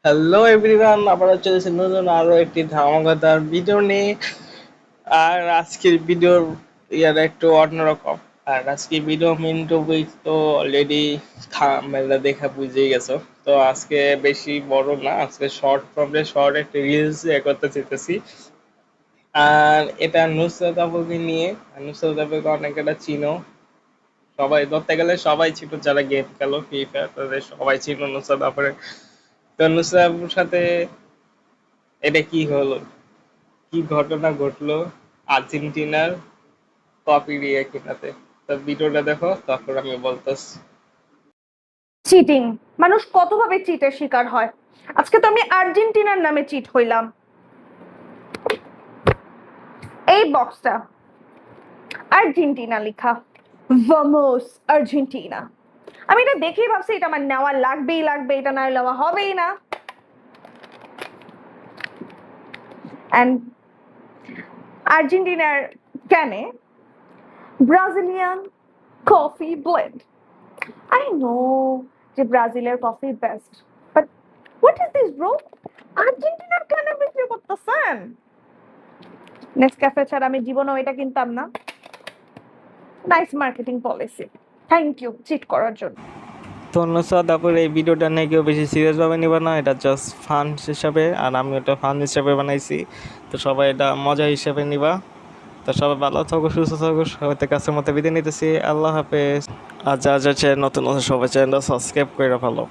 Hello everyone, আবার চলেছে নতুন আরো একটি ধামাকাদার ভিডিও নিয়ে। আর আজকের ভিডিওর ইয়ার একটু অন্যরকম। আর আজকে ভিডিও মেন টপিক তো অলরেডি থাম্বনেইলটা দেখে বুঝেই গেছো। তো আজকে বেশি বড় না, আজকে শর্ট ফর্মে শর্ট একটা রিলস করতে চাইতেছি। আর এটা নুসরাত আপুকে নিয়ে। নুসরাত আপুকে অনেকেটা চিনো, সবাই ধরতে গেলে সবাই ছিল যারা গেম খেলো ফ্রি ফায়ার, তাদের সবাই ছিল নুসরাত আপুরে। তো নুসরাত আপুর সাথে এটা কি হলো, কি ঘটনা ঘটলো আর্জেন্টিনার কপি দিয়ে কিনাতে। তো ভিডিওটা দেখো, তারপর আমি বলতেছি। চিটিং, মানুষ কতভাবে চিটের শিকার হয়। আজকে তো আমি আর্জেন্টিনার নামে চিট হইলাম। এই বক্সটা আর্জেন্টিনা লেখা, ভামোস আর্জেন্টিনা। আমি এটা দেখেই ভাবছি এটা আমার নেওয়া লাগবেই লাগবে, এটা না নেওয়া হবেই না। এন্ড আর্জেন্টিনার ক্যানে Brazilian coffee blend. I know যে ব্রাজিলের coffee best, but what is this bro? আর্জেন্টিনার ক্যানে বিক্রি করতেছেন? নেসক্যাফে ছাড়া আমি জীবনেও এটা কিনতাম না। Nice marketing policy, thank you cheat করার জন্য। তো নুসরাত আপুর এই ভিডিওটা নিয়ে কেউ বেশি সিরিয়াস ভাবে নিবা না, এটা জাস্ট ফান হিসাবে, আর আমি এটা ফান হিসাবে বানাইছি। তো সবাই এটা মজা হিসাবে নিবা। তো সবাই ভালো থাকো, সুস্থ থাকো, সবাই কাছের মতো বিদায় নিতেছি। আল্লাহ হাফেজ। আর যা যা নতুন নতুন সবাই চ্যানেলটা সাবস্ক্রাইব করে ভালো।